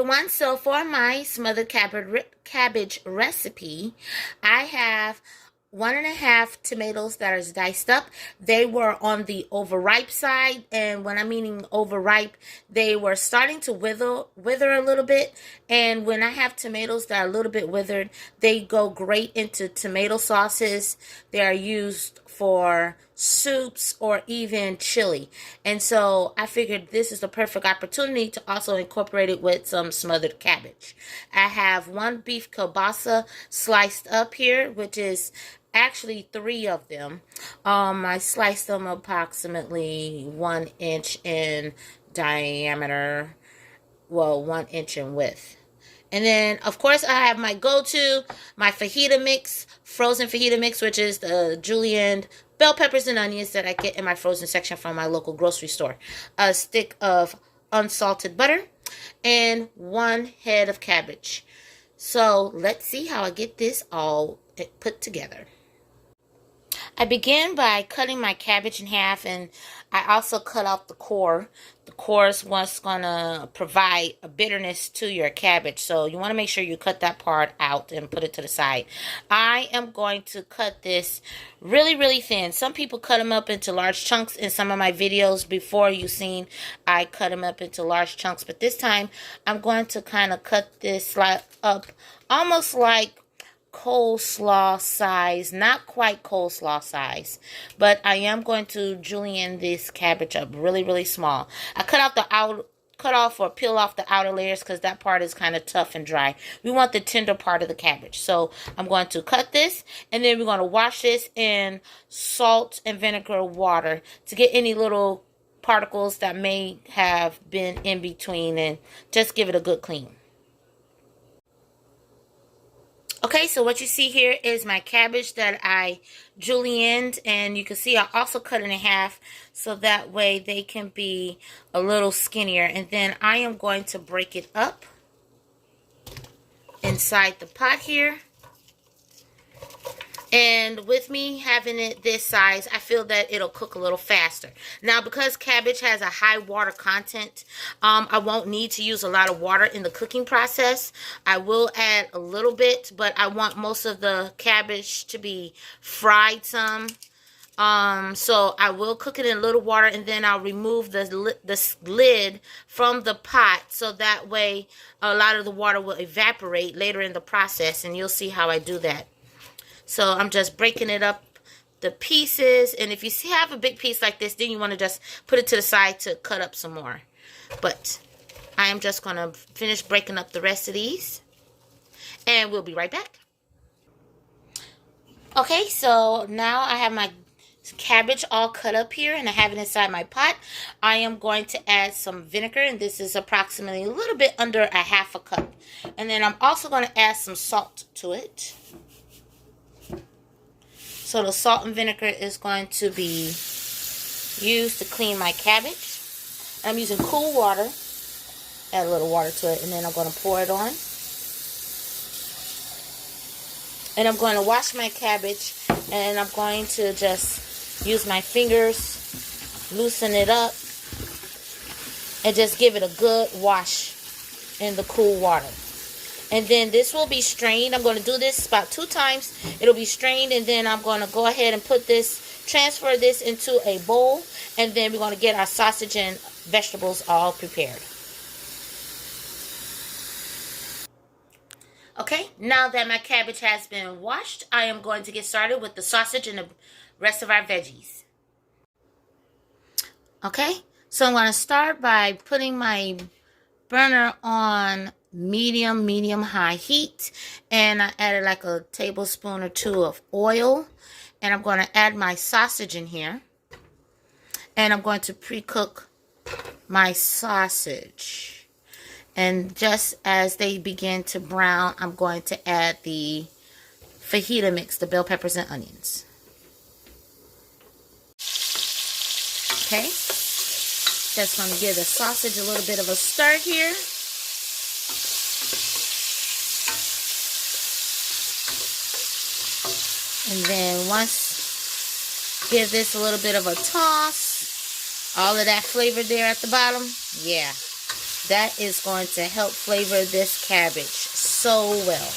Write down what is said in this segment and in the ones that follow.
everyone. So for my smothered cabbage recipe, I have 1.5 tomatoes that are diced up. They were on the overripe side, and when I'm meaning overripe, they were starting to wither a little bit. And when I have tomatoes that are a little bit withered, they go great into tomato sauces. They are used for soups or even chili. And so I figured this is the perfect opportunity to also incorporate it with some smothered cabbage. I have 1 beef kielbasa sliced up here, which is actually 3 of them. I sliced them approximately 1 inch in diameter, well, 1 inch in width. And then, of course, I have my go-to, my fajita mix, frozen fajita mix, which is the julienne bell peppers and onions that I get in my frozen section from my local grocery store. A stick of unsalted butter, and 1 head of cabbage. So let's see how I get this all put together. I begin by cutting my cabbage in half, and I also cut off the core. The core is what's going to provide a bitterness to your cabbage, so you want to make sure you cut that part out and put it to the side. I am going to cut this really thin. Some people cut them up into large chunks. In some of my videos before, you've seen I cut them up into large chunks, but this time I'm going to kind of cut this up almost like coleslaw size, not quite coleslaw size, but I am going to julienne this cabbage up really small. I cut off or peel off the outer layers because that part is kind of tough and dry. We want the tender part of the cabbage. So I'm going to cut this, and then we're going to wash this in salt and vinegar water to get any little particles that may have been in between, and just give it a good clean. Okay, so what you see here is my cabbage that I julienned, and you can see I also cut it in half so that way they can be a little skinnier. And then I am going to break it up inside the pot here. And with me having it this size, I feel that it'll cook a little faster. Now, because cabbage has a high water content, I won't need to use a lot of water in the cooking process. I will add a little bit, but I want most of the cabbage to be fried some. So I will cook it in a little water, and then I'll remove the lid from the pot, so that way a lot of the water will evaporate later in the process, and you'll see how I do that. So I'm just breaking it up, the pieces. And if you have a big piece like this, then you want to just put it to the side to cut up some more. But I am just going to finish breaking up the rest of these, and we'll be right back. Okay, so now I have my cabbage all cut up here, and I have it inside my pot. I am going to add some vinegar, and this is approximately a little bit under a 1/2 cup. And then I'm also going to add some salt to it. So the salt and vinegar is going to be used to clean my cabbage. I'm using cool water. Add a little water to it, and then I'm going to pour it on. And I'm going to wash my cabbage, and I'm going to just use my fingers, loosen it up, and just give it a good wash in the cool water. And then this will be strained. I'm going to do this about 2 times. It'll be strained, and then I'm going to go ahead and transfer this into a bowl, and then we're going to get our sausage and vegetables all prepared. Okay, now that my cabbage has been washed, I am going to get started with the sausage and the rest of our veggies. Okay, so I'm going to start by putting my burner on medium high heat, and I added like a tablespoon or 2 of oil, and I'm going to add my sausage in here, and I'm going to pre-cook my sausage. And just as they begin to brown, I'm going to add the fajita mix, the bell peppers and onions. Okay, just going to give the sausage a little bit of a stir here. And then give this a little bit of a toss. All of that flavor there at the bottom. Yeah. That is going to help flavor this cabbage so well.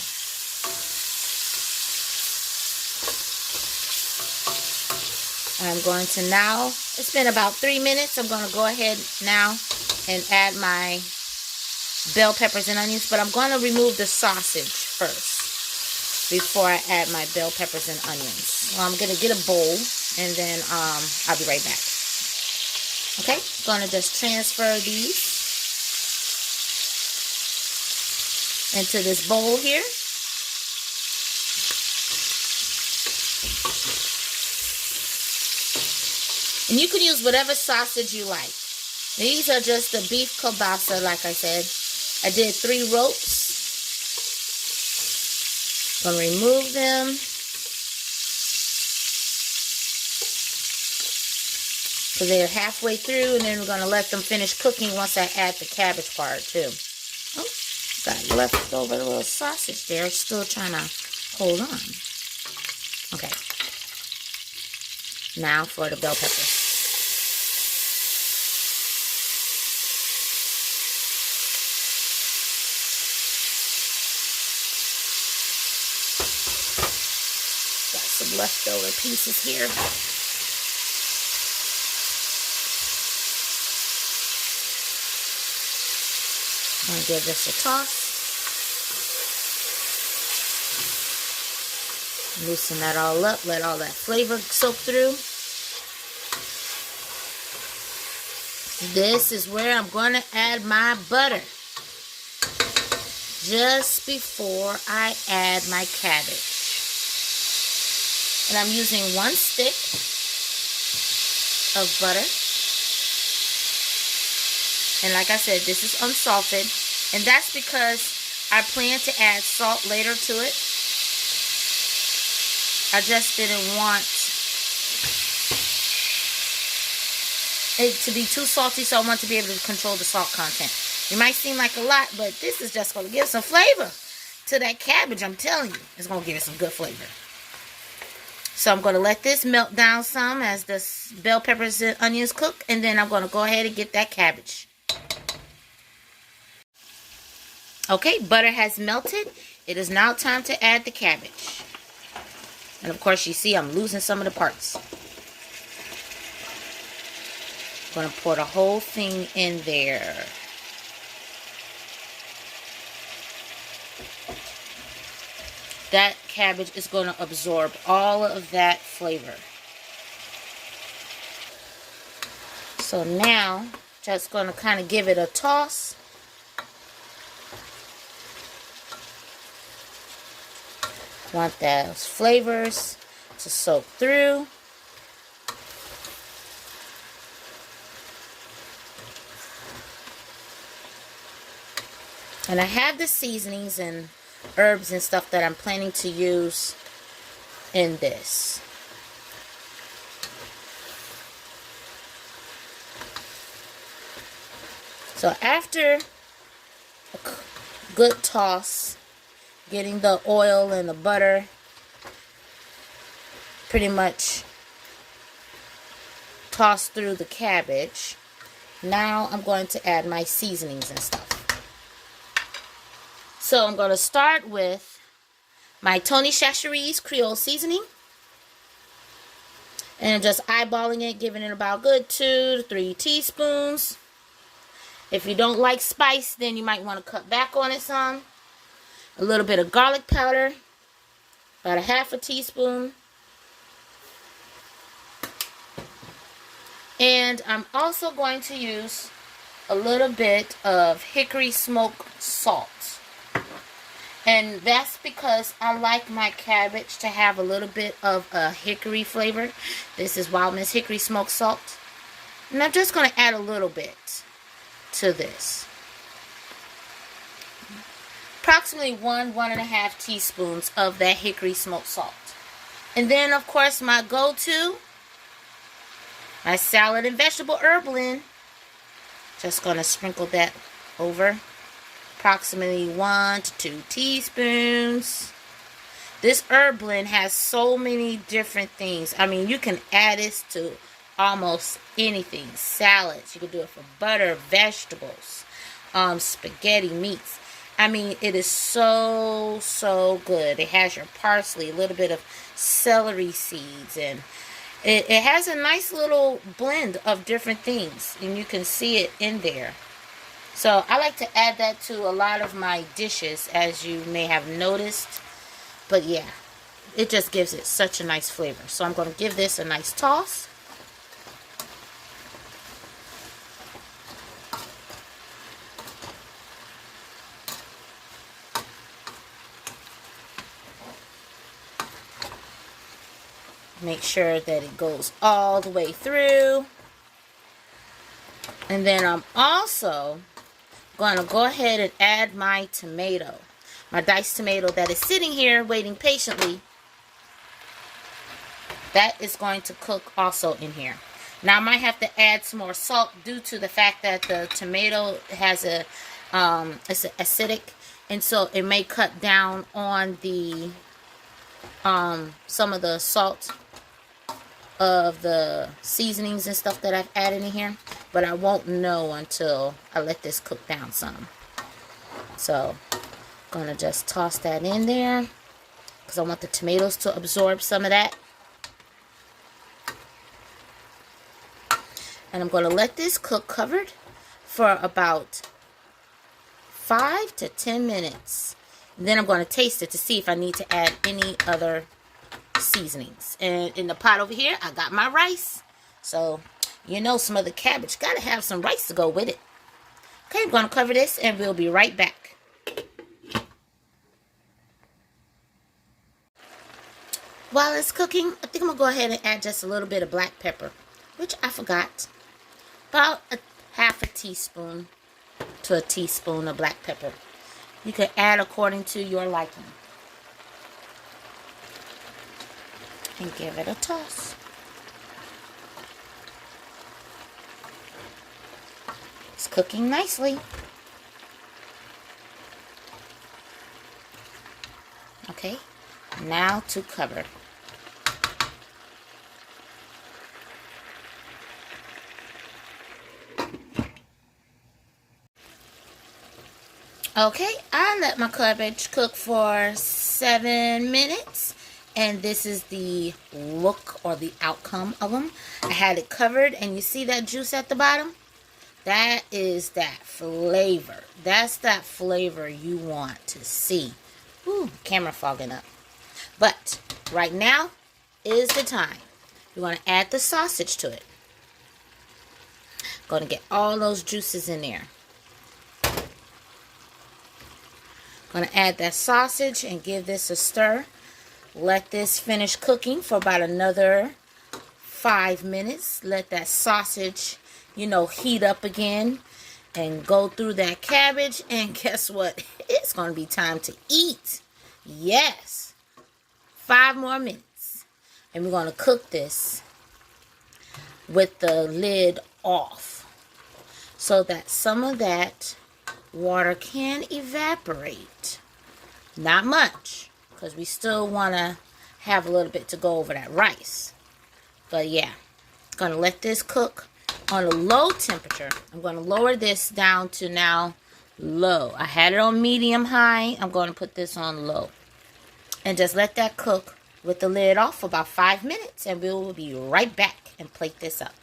I'm going to now, it's been about 3 minutes. I'm going to go ahead now and add my bell peppers and onions, but I'm going to remove the sausage first before I add my bell peppers and onions. So I'm going to get a bowl and then I'll be right back. Okay, going to just transfer these into this bowl here. And you can use whatever sausage you like. These are just the beef kielbasa, like I said. I did 3 ropes. I'm going to remove them. So they're halfway through, and then we're going to let them finish cooking once I add the cabbage part too. Oh, got leftover little sausage there. Still trying to hold on. Okay. Now for the bell peppers. Some leftover pieces here. I'm going to give this a toss. Loosen that all up. Let all that flavor soak through. This is where I'm going to add my butter. Just before I add my cabbage. And I'm using 1 stick of butter. And like I said, this is unsalted. And that's because I plan to add salt later to it. I just didn't want it to be too salty, so I want to be able to control the salt content. It might seem like a lot, but this is just going to give some flavor to that cabbage. I'm telling you, it's going to give it some good flavor. So I'm going to let this melt down some as the bell peppers and onions cook. And then I'm going to go ahead and get that cabbage. Okay, butter has melted. It is now time to add the cabbage. And of course you see I'm losing some of the parts. I'm going to pour the whole thing in there. That cabbage is going to absorb all of that flavor. So now, just going to kind of give it a toss. Want those flavors to soak through. And I have the seasonings and herbs and stuff that I'm planning to use in this. So after a good toss, getting the oil and the butter pretty much tossed through the cabbage, now I'm going to add my seasonings and stuff. So I'm going to start with my Tony Chachere's Creole seasoning. And just eyeballing it, giving it about good 2 to 3 teaspoons. If you don't like spice, then you might want to cut back on it some. A little bit of garlic powder, about a half a teaspoon. And I'm also going to use a little bit of hickory smoked salt. And that's because I like my cabbage to have a little bit of a hickory flavor. This is Wild Miss Hickory Smoked Salt. And I'm just going to add a little bit to this. Approximately 1.5 teaspoons of that hickory smoked salt. And then, of course, my go-to, my salad and vegetable herb blend. Just going to sprinkle that over. Approximately 1 to 2 teaspoons. This herb blend has so many different things. I mean, you can add this to almost anything. Salads. You can do it for butter, vegetables. spaghetti meats. I mean, it is so, so good. It has your parsley, a little bit of celery seeds, and it has a nice little blend of different things, and you can see it in there. So I like to add that to a lot of my dishes, as you may have noticed. But yeah, it just gives it such a nice flavor. So I'm going to give this a nice toss. Make sure that it goes all the way through. And then I'm also going to go ahead and add my tomato. My diced tomato that is sitting here waiting patiently. That is going to cook also in here. Now I might have to add some more salt due to the fact that the tomato has it's acidic, and so it may cut down on the some of the salt of the seasonings and stuff that I've added in here, but I won't know until I let this cook down some. So I'm gonna just toss that in there because I want the tomatoes to absorb some of that. And I'm going to let this cook covered for about 5 to 10 minutes. And then I'm going to taste it to see if I need to add any other seasonings. And in the pot over here, I got my rice. So, you know, smothered cabbage. Got to have some rice to go with it. Okay, I'm going to cover this and we'll be right back. While it's cooking, I think I'm going to go ahead and add just a little bit of black pepper, which I forgot. About a half a teaspoon to a teaspoon of black pepper. You can add according to your liking. And give it a toss. It's cooking nicely. Okay, now to cover. Okay, I let my cabbage cook for 7 minutes, and this is the look or the outcome of them. I had it covered, and you see that juice at the bottom? That is that flavor. That's that flavor you want to see. Ooh, camera fogging up. But right now is the time. You want to add the sausage to it. Going to get all those juices in there. Going to add that sausage and give this a stir. Let this finish cooking for about another 5 minutes. Let that sausage, you know, heat up again and go through that cabbage. And guess what? It's going to be time to eat. Yes. 5 more minutes. And we're going to cook this with the lid off so that some of that water can evaporate. Not much, because we still want to have a little bit to go over that rice. But yeah, going to let this cook on a low temperature. I'm going to lower this down to now low. I had it on medium high. I'm going to put this on low. And just let that cook with the lid off for about 5 minutes. And we will be right back and plate this up.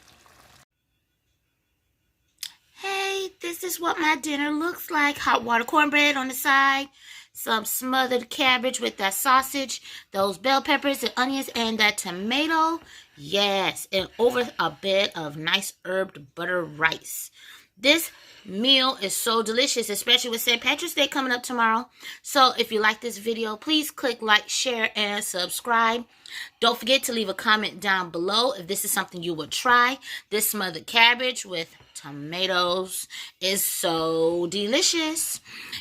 Hey, this is what my dinner looks like. Hot water cornbread on the side. Some smothered cabbage with that sausage. Those bell peppers and onions and that tomato. Yes, and over a bit of nice herbed butter rice. This meal is so delicious, especially with St. Patrick's Day coming up tomorrow. So if you like this video, please click like, share, and subscribe. Don't forget to leave a comment down below if this is something you would try. This smothered cabbage with tomatoes is so delicious.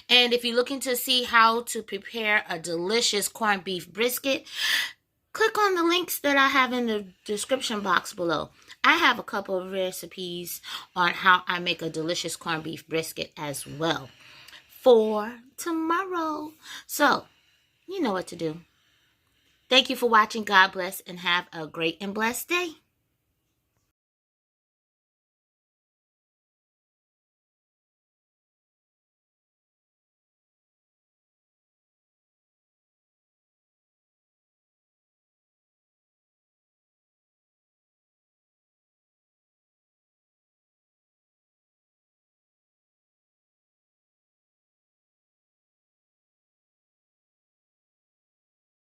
And if you're looking to see how to prepare a delicious corned beef brisket, click on the links that I have in the description box below. I have a couple of recipes on how I make a delicious corned beef brisket as well for tomorrow. So, you know what to do. Thank you for watching. God bless and have a great and blessed day.